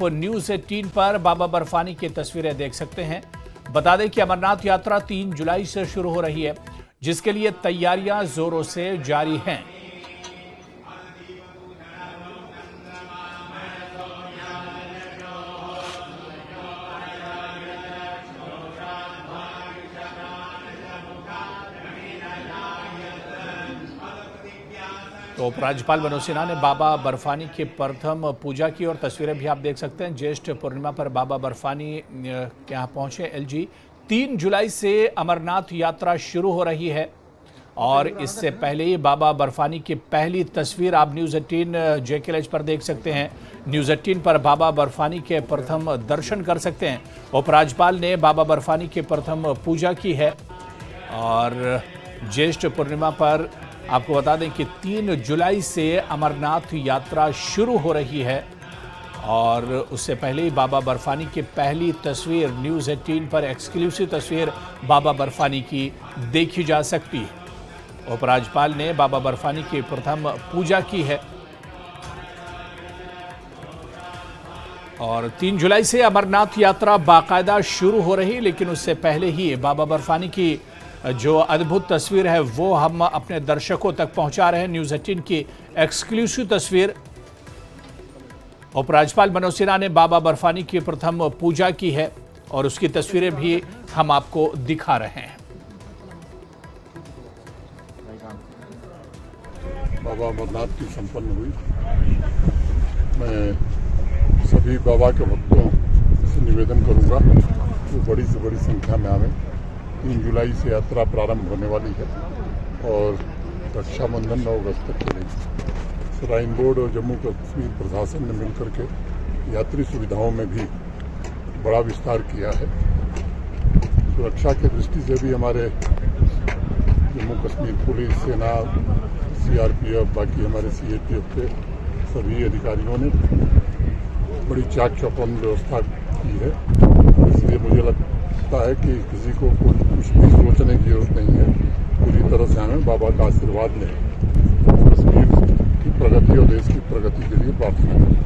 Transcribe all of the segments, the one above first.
आप न्यूज 18 पर बाबा बर्फानी की तस्वीरें देख सकते हैं। बता दें कि अमरनाथ यात्रा 3 जुलाई से शुरू हो रही है, जिसके लिए तैयारियां जोरों से जारी हैं। तो उपराज्यपाल मनोज सिन्हा ने बाबा बर्फानी की प्रथम पूजा की और तस्वीरें भी आप देख सकते हैं। ज्येष्ठ पूर्णिमा पर बाबा बर्फानी के यहाँ पहुंचे एलजी। 3 जुलाई से अमरनाथ यात्रा शुरू हो रही है और इससे पहले ही बाबा बर्फानी की पहली तस्वीर आप न्यूज़ 18 JKLH पर देख सकते हैं। न्यूज़ 18 पर बाबा बर्फानी के प्रथम दर्शन कर सकते हैं। उपराज्यपाल ने बाबा बर्फानी की प्रथम पूजा की है और ज्येष्ठ पूर्णिमा पर आपको बता दें कि 3 जुलाई से अमरनाथ यात्रा शुरू हो रही है और उससे पहले ही बाबा बर्फानी की पहली तस्वीर न्यूज़ 18 पर एक्सक्लूसिव तस्वीर बाबा बर्फानी की देखी जा सकती है। उपराज्यपाल ने बाबा बर्फानी की प्रथम पूजा की है और 3 जुलाई से अमरनाथ यात्रा बाकायदा शुरू हो रही, लेकिन उससे पहले ही बाबा बर्फानी की जो अद्भुत तस्वीर है वो हम अपने दर्शकों तक पहुंचा रहे हैं। न्यूज़ 18 की एक्सक्लूसिव तस्वीर। उपराज्यपाल मनोज सिन्हा ने बाबा बर्फानी की प्रथम पूजा की है और उसकी तस्वीरें भी हम आपको दिखा रहे हैं। बाबा अमरनाथ की संपन्न हुई। मैं सभी बाबा के भक्तों से निवेदन करूंगा वो बड़ी से बड़ी संख्या में आवे। 3 जुलाई से यात्रा प्रारंभ होने वाली है और रक्षाबंधन 9 अगस्त तक चलेगी। श्राइन बोर्ड और जम्मू कश्मीर प्रशासन ने मिलकर के यात्री सुविधाओं में भी बड़ा विस्तार किया है। सुरक्षा की दृष्टि से भी हमारे जम्मू कश्मीर पुलिस, सेना, CRPF, बाकी हमारे CAPF के सभी अधिकारियों ने बड़ी चाक चौबंद व्यवस्था की है। इसलिए मुझे लगता है कि किसी को कुछ भी सोचने की जरूरत नहीं है। पूरी तरह से हमें बाबा का आशीर्वाद लें, कश्मीर की प्रगति और देश की प्रगति के लिए प्रार्थना करें।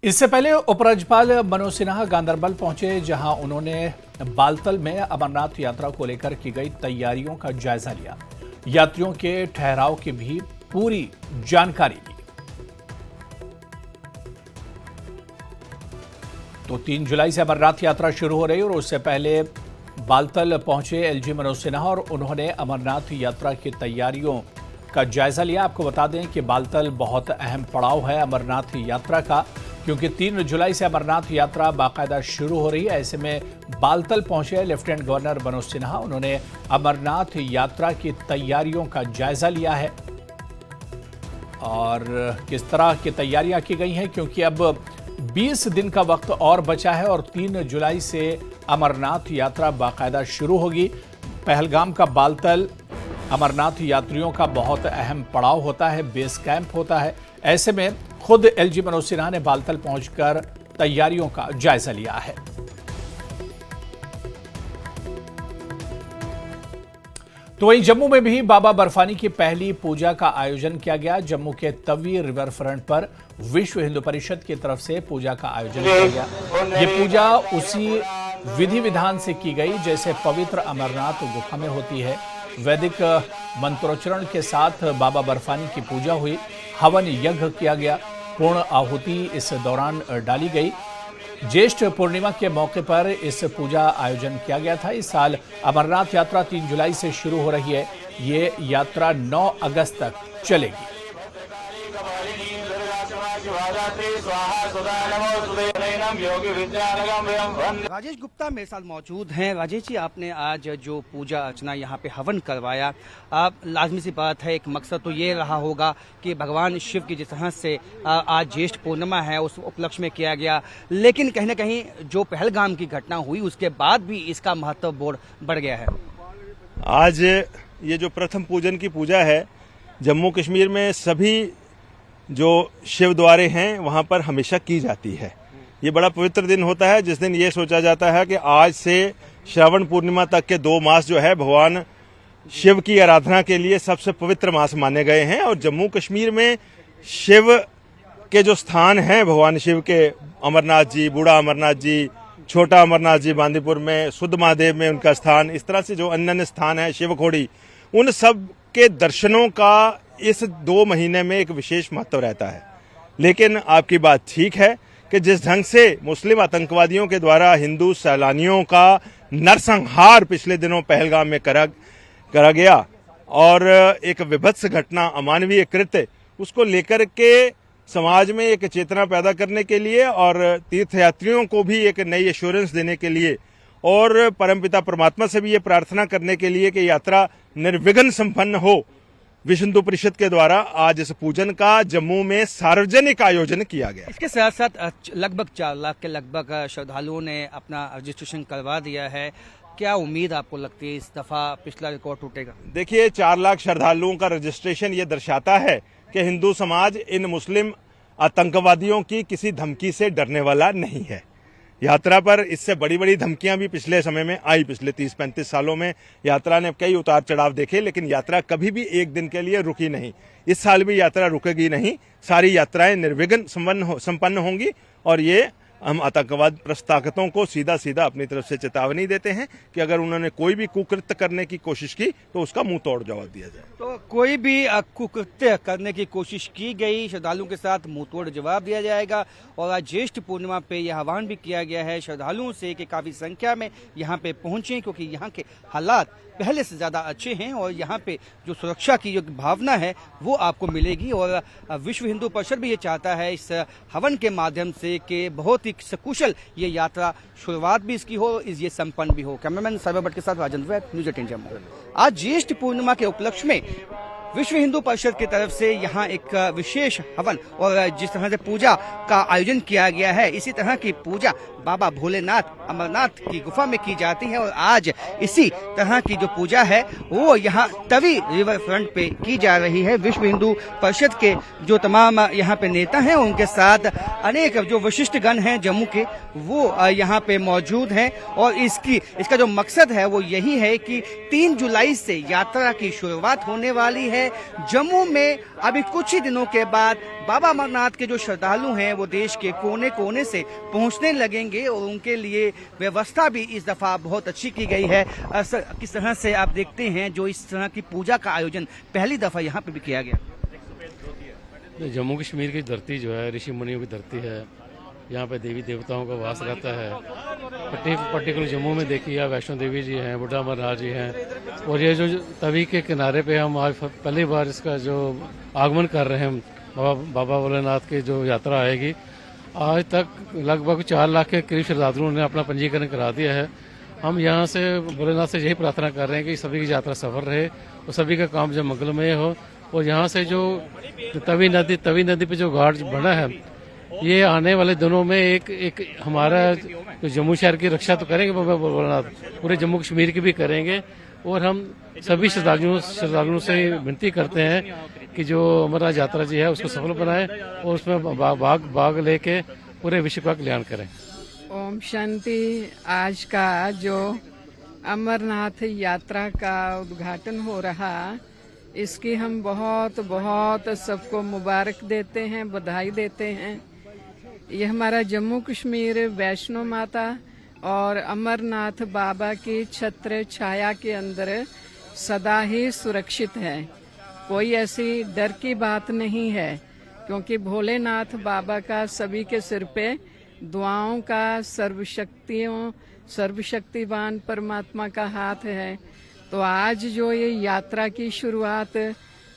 इससे पहले उपराज्यपाल मनोज सिन्हा गांदरबल पहुंचे, जहां उन्होंने बालतल में अमरनाथ यात्रा को लेकर की गई तैयारियों का जायजा लिया। यात्रियों के ठहराव की भी पूरी जानकारी ली। तो 3 जुलाई से अमरनाथ यात्रा शुरू हो रही और उससे पहले बालतल पहुंचे LG मनोज सिन्हा और उन्होंने अमरनाथ यात्रा की तैयारियों का जायजा लिया। आपको बता दें कि बालतल बहुत अहम पड़ाव है अमरनाथ यात्रा का, क्योंकि 3 जुलाई से अमरनाथ यात्रा बाकायदा शुरू हो रही है। ऐसे में बालतल पहुंचे लेफ्टिनेंट गवर्नर मनोज सिन्हा, उन्होंने अमरनाथ यात्रा की तैयारियों का जायजा लिया है और किस तरह की तैयारियां की गई हैं, क्योंकि अब 20 दिन का वक्त और बचा है और 3 जुलाई से अमरनाथ यात्रा बाकायदा शुरू होगी। पहलगाम का बालतल अमरनाथ यात्रियों का बहुत अहम पड़ाव होता है, बेस कैंप होता है। ऐसे में खुद LG मनोज सिन्हा ने बालतल पहुंचकर तैयारियों का जायजा लिया है। तो वहीं जम्मू में भी बाबा बर्फानी की पहली पूजा का आयोजन किया गया। जम्मू के तवी रिवर फ्रंट पर विश्व हिंदू परिषद की तरफ से पूजा का आयोजन किया गया। ये पूजा उसी विधि विधान से की गई जैसे पवित्र अमरनाथ गुफा में होती है। वैदिक मंत्रोच्चारण के साथ बाबा बर्फानी की पूजा हुई, हवन यज्ञ किया गया, पूर्ण आहुति इस दौरान डाली गई। ज्येष्ठ पूर्णिमा के मौके पर इस पूजा आयोजन किया गया था। इस साल अमरनाथ यात्रा 3 जुलाई से शुरू हो रही है। ये यात्रा 9 अगस्त तक चलेगी। राजेश गुप्ता मेरे साथ मौजूद हैं। राजेश जी, आपने आज जो पूजा अर्चना यहाँ पे हवन करवाया, आप लाजमी सी बात है, एक मकसद तो ये रहा होगा कि भगवान शिव की जिस तरह से आज ज्येष्ठ पूर्णिमा है उस उपलक्ष्य में किया गया, लेकिन कहीं ना कहीं जो पहलगाम की घटना हुई उसके बाद भी इसका महत्व बढ़ गया है। आज ये जो प्रथम पूजन की पूजा है, जम्मू कश्मीर में सभी जो शिव द्वारे हैं वहाँ पर हमेशा की जाती है। ये बड़ा पवित्र दिन होता है जिस दिन ये सोचा जाता है कि आज से श्रावण पूर्णिमा तक के 2 मास जो है भगवान शिव की आराधना के लिए सबसे पवित्र मास माने गए हैं। और जम्मू कश्मीर में शिव के जो स्थान हैं भगवान शिव के, अमरनाथ जी, बूढ़ा अमरनाथ जी, छोटा अमरनाथ जी बांदीपुर में, शुद्ध महादेव में उनका स्थान, इस तरह से जो अन्य अन्य स्थान है, शिवखोड़ी, उन सब के दर्शनों का इस 2 महीने में एक विशेष महत्व रहता है। लेकिन आपकी बात ठीक है कि जिस ढंग से मुस्लिम आतंकवादियों के द्वारा हिंदू सैलानियों का नरसंहार पिछले दिनों पहलगाम में करा गया और एक विभत्स घटना, अमानवीय कृत्य, उसको लेकर के समाज में एक चेतना पैदा करने के लिए और तीर्थयात्रियों को भी एक नई एश्योरेंस देने के लिए और परमपिता परमात्मा से भी ये प्रार्थना करने के लिए कि यात्रा निर्विघ्न संपन्न हो, विश्व हिंदू परिषद के द्वारा आज इस पूजन का जम्मू में सार्वजनिक आयोजन किया गया। इसके साथ साथ लगभग 4 लाख के लगभग श्रद्धालुओं ने अपना रजिस्ट्रेशन करवा दिया है। क्या उम्मीद आपको लगती है इस दफा पिछला रिकॉर्ड टूटेगा? देखिए, 4 लाख श्रद्धालुओं का रजिस्ट्रेशन ये दर्शाता है कि हिंदू समाज इन मुस्लिम आतंकवादियों की किसी धमकी से डरने वाला नहीं है। यात्रा पर इससे बड़ी बड़ी धमकियां भी पिछले समय में आई। पिछले 30-35 सालों में यात्रा ने कई उतार चढ़ाव देखे, लेकिन यात्रा कभी भी एक दिन के लिए रुकी नहीं। इस साल भी यात्रा रुकेगी नहीं, सारी यात्राएं निर्विघ्न संपन्न होंगी और ये हम आतंकवाद प्रस्तावकों को सीधा सीधा अपनी तरफ से चेतावनी देते हैं कि अगर उन्होंने कोई भी कुकृत्य करने की कोशिश की तो उसका मुंह तोड़ जवाब दिया जाए। तो कोई भी कुकृत्य करने की कोशिश की गई, श्रद्धालुओं के साथ मुंह तोड़ जवाब दिया जाएगा। और आज ज्येष्ठ पूर्णिमा पे यह आह्वान भी किया गया है श्रद्धालुओं से कि काफी संख्या में यहाँ पे पहुंचे, क्योंकि यहाँ के हालात पहले से ज्यादा अच्छे हैं और यहाँ पे जो सुरक्षा की जो भावना है वो आपको मिलेगी। और विश्व हिंदू परिषद भी ये चाहता है इस हवन के माध्यम से कि बहुत ही सकुशल ये यात्रा, शुरुआत भी इसकी हो, ये संपन्न भी हो। कैमरामैन सर्वे भट्ट के साथ राजेंद्र वैद, न्यूज़ 18 जम्मू। आज ज्येष्ठ पूर्णिमा के उपलक्ष्य में विश्व हिंदू परिषद की तरफ से यहाँ एक विशेष हवन और जिस तरह से पूजा का आयोजन किया गया है, इसी तरह की पूजा बाबा भोलेनाथ अमरनाथ की गुफा में की जाती है। और आज इसी तरह की जो पूजा है वो यहाँ तवी रिवर फ्रंट पे की जा रही है। विश्व हिंदू परिषद के जो तमाम यहाँ पे नेता हैं, उनके साथ अनेक जो विशिष्ट गण हैं जम्मू के, वो यहाँ पे मौजूद हैं। और इसका जो मकसद है वो यही है कि 3 जुलाई से यात्रा की शुरुआत होने वाली है। जम्मू में अभी कुछ ही दिनों के बाद बाबा अमरनाथ के जो श्रद्धालु हैं वो देश के कोने कोने से पहुंचने लगेंगे और उनके लिए व्यवस्था भी इस दफा बहुत अच्छी की गई है। किस तरह से आप देखते हैं जो इस तरह की पूजा का आयोजन पहली दफा यहाँ पे भी किया गया? जम्मू कश्मीर की धरती जो है ऋषि मुनियों की धरती है, यहाँ पे देवी देवताओं का वास रहता है। पर्टिकुलर जम्मू में देखिए, वैष्णो देवी जी हैं, बुढ़ा अमरनाथ जी हैं, और ये जो तवी के किनारे पे हम आज पहली बार इसका जो आगमन कर रहे हैं, बाबा भोलेनाथ की जो यात्रा आएगी। आज तक लगभग 4 लाख के करीब श्रद्धालुओं ने अपना पंजीकरण करा दिया है। हम यहाँ से भोलेनाथ से यही प्रार्थना कर रहे हैं कि सभी की यात्रा सफल रहे और सभी का काम जो मंगलमय हो। और यहाँ से जो तवी नदी पे जो घाट बना है, ये आने वाले दिनों में एक हमारा जो जम्मू शहर की रक्षा तो करेंगे बाबा भोलेनाथ, पूरे जम्मू कश्मीर की भी करेंगे। और हम सभी श्रद्धालुओं से विनती करते हैं कि जो अमरनाथ यात्रा जी है उसको सफल बनाए और उसमें भाग लेके पूरे विश्व का कल्याण करें। ओम शांति। आज का जो अमरनाथ यात्रा का उद्घाटन हो रहा, इसकी हम बहुत बहुत सबको मुबारक देते हैं, बधाई देते हैं। ये हमारा जम्मू कश्मीर वैष्णो माता और अमरनाथ बाबा की छत्र छाया के अंदर सदा ही सुरक्षित है। कोई ऐसी डर की बात नहीं है, क्योंकि भोलेनाथ बाबा का सभी के सिर पे दुआओं का, सर्वशक्तिवान परमात्मा का हाथ है। तो आज जो ये यात्रा की शुरुआत,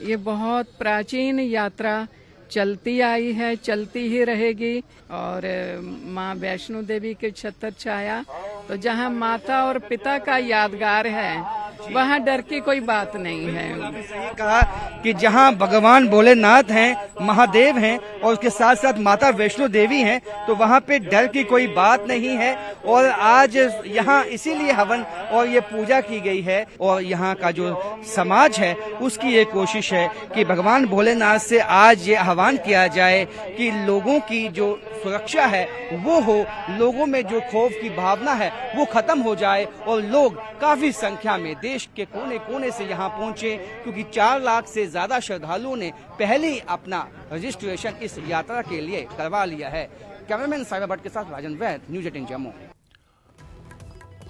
ये बहुत प्राचीन यात्रा चलती आई है, चलती ही रहेगी। और माँ वैष्णो देवी के छत्र छाया, तो जहाँ माता और पिता का यादगार है वहाँ डर की कोई बात नहीं है। सही कहा कि जहाँ भगवान भोलेनाथ हैं, महादेव हैं और उसके साथ साथ माता वैष्णो देवी हैं, तो वहाँ पे डर की कोई बात नहीं है। और आज यहाँ इसीलिए हवन और ये पूजा की गई है। और यहाँ का जो समाज है उसकी ये कोशिश है कि भगवान भोलेनाथ से आज ये आह्वान किया जाए कि लोगों की जो सुरक्षा है वो हो, लोगों में जो खौफ की भावना है वो खत्म हो जाए और लोग काफी संख्या में देश देश के कोने कोने से यहाँ पहुंचे, क्योंकि 4 लाख से ज्यादा श्रद्धालुओं ने पहले ही अपना रजिस्ट्रेशन इस यात्रा के लिए करवा लिया है। कैमरामैन साहिबा भट्ट के साथ राजन वैद, न्यूज 18 जम्मू।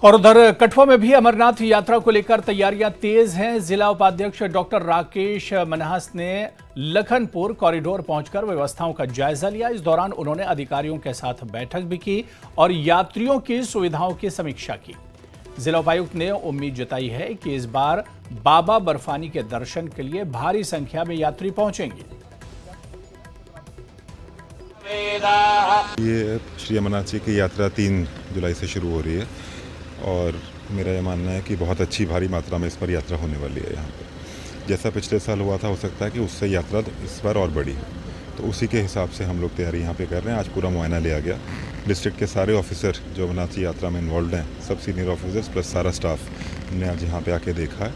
और उधर कठुआ में भी अमरनाथ यात्रा को लेकर तैयारियां तेज हैं। जिला उपाध्यक्ष डॉक्टर राकेश मनहस ने लखनपुर कॉरिडोर पहुंचकर व्यवस्थाओं का जायजा लिया। इस दौरान उन्होंने अधिकारियों के साथ बैठक भी की और यात्रियों की सुविधाओं की समीक्षा की। जिला उपायुक्त ने उम्मीद जताई है कि इस बार बाबा बर्फानी के दर्शन के लिए भारी संख्या में यात्री पहुंचेंगे। ये श्री अमरनाथ जी की यात्रा 3 जुलाई से शुरू हो रही है और मेरा ये मानना है कि बहुत अच्छी भारी मात्रा में इस पर यात्रा होने वाली है। यहाँ पर जैसा पिछले साल हुआ था, हो सकता है कि उससे यात्रा इस बार और बढ़ी, तो उसी के हिसाब से हम लोग तैयारी यहाँ पे कर रहे हैं। आज पूरा मुआयना लिया गया। डिस्ट्रिक्ट के सारे ऑफिसर जो अमरनाथ जी यात्रा में इन्वॉल्व हैं, सब सीनियर ऑफिसर्स प्लस सारा स्टाफ, हमने आज यहाँ पे आके देखा है।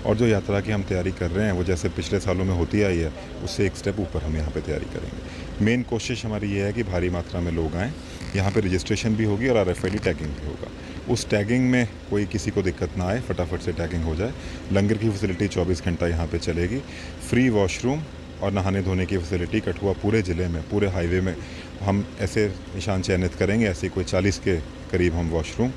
और जो यात्रा की हम तैयारी कर रहे हैं वो जैसे पिछले सालों में होती आई है, उससे एक स्टेप ऊपर हम यहाँ पे तैयारी करेंगे। मेन कोशिश हमारी ये है कि भारी मात्रा में लोग आएँ, यहाँ पे रजिस्ट्रेशन भी होगी और RFID टैगिंग भी होगा। उस टैगिंग में कोई किसी को दिक्कत ना आए, फटाफट से टैगिंग हो जाए। लंगर की फैसिलिटी 24 घंटा यहाँ पे चलेगी। फ्री वॉशरूम और नहाने धोने की फैसिलिटी कठुआ पूरे ज़िले में, पूरे हाईवे में हम ऐसे निशान चयनित करेंगे। ऐसे कोई 40 के करीब हम वॉशरूम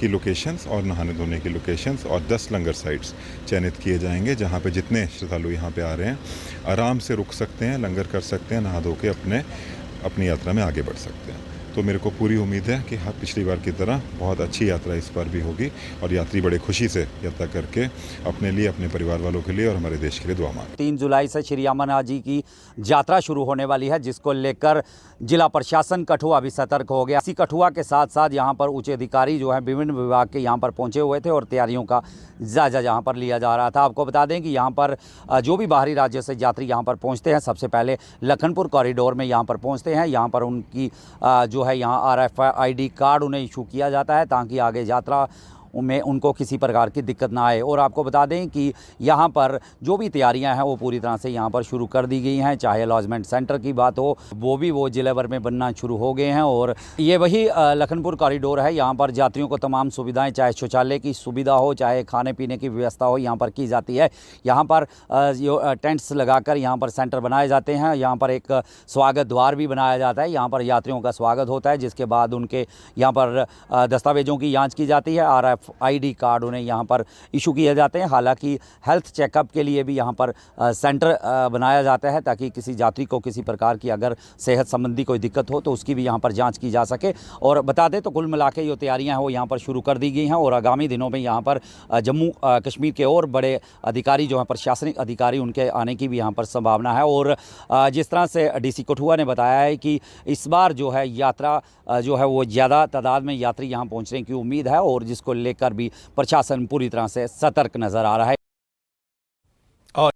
की लोकेशंस और नहाने धोने की लोकेशंस और 10 लंगर साइट्स चयनित किए जाएंगे, जहाँ पे जितने श्रद्धालु यहाँ पे आ रहे हैं आराम से रुक सकते हैं, लंगर कर सकते हैं, नहा धो के अपनी यात्रा में आगे बढ़ सकते हैं। तो मेरे को पूरी उम्मीद है कि हाँ, पिछली बार की तरह बहुत अच्छी यात्रा इस बार भी होगी और यात्री बड़े खुशी से यात्रा करके अपने लिए, अपने परिवार वालों के लिए और हमारे देश के लिए दुआ मांगे। 3 जुलाई से श्री अमरनाथ जी की यात्रा शुरू होने वाली है, जिसको लेकर जिला प्रशासन कठुआ भी सतर्क हो गया। इसी कठुआ के साथ साथ यहाँ पर उच्च अधिकारी जो हैं विभिन्न विभाग के यहाँ पर पहुँचे हुए थे और तैयारियों का जायजा यहाँ पर लिया जा रहा था। आपको बता दें कि यहाँ पर जो भी बाहरी राज्य से यात्री यहाँ पर पहुँचते हैं, सबसे पहले लखनपुर कॉरिडोर में यहाँ पर पहुँचते हैं। यहाँ पर उनकी जो है यहाँ RFID कार्ड उन्हें इशू किया जाता है, ताकि आगे यात्रा में उनको किसी प्रकार की दिक्कत ना आए। और आपको बता दें कि यहाँ पर जो भी तैयारियां हैं वो पूरी तरह से यहाँ पर शुरू कर दी गई हैं। चाहे लॉजमेंट सेंटर की बात हो, वो जिले भर में बनना शुरू हो गए हैं। और ये वही लखनपुर कॉरिडोर है। यहाँ पर यात्रियों को तमाम सुविधाएं, चाहे शौचालय की सुविधा हो, चाहे खाने पीने की व्यवस्था हो, यहाँ पर की जाती है। यहाँ पर टेंट्स लगाकर यहाँ पर सेंटर बनाए जाते हैं। यहाँ पर एक स्वागत द्वार भी बनाया जाता है। यहाँ पर यात्रियों का स्वागत होता है, जिसके बाद उनके यहाँ पर दस्तावेजों की जाँच की जाती है। RFID कार्ड उन्हें यहाँ पर इशू किए जाते हैं। हालांकि हेल्थ चेकअप के लिए भी यहाँ पर सेंटर बनाया जाता है, ताकि किसी यात्री को किसी प्रकार की अगर सेहत संबंधी कोई दिक्कत हो तो उसकी भी यहाँ पर जांच की जा सके। और बता दें तो कुल मिला के जो तैयारियाँ हैं वो यहाँ पर शुरू कर दी गई हैं और आगामी दिनों में यहाँ पर जम्मू कश्मीर के और बड़े अधिकारी जो हैं, प्रशासनिक अधिकारी, उनके आने की भी यहाँ पर संभावना है। और जिस तरह से DC कठुआ ने बताया है कि इस बार जो है यात्रा जो है वो ज़्यादा तादाद में यात्री यहाँ पहुँचने की उम्मीद है और जिसको लेकर भी प्रशासन पूरी तरह से सतर्क नज़र आ रहा है।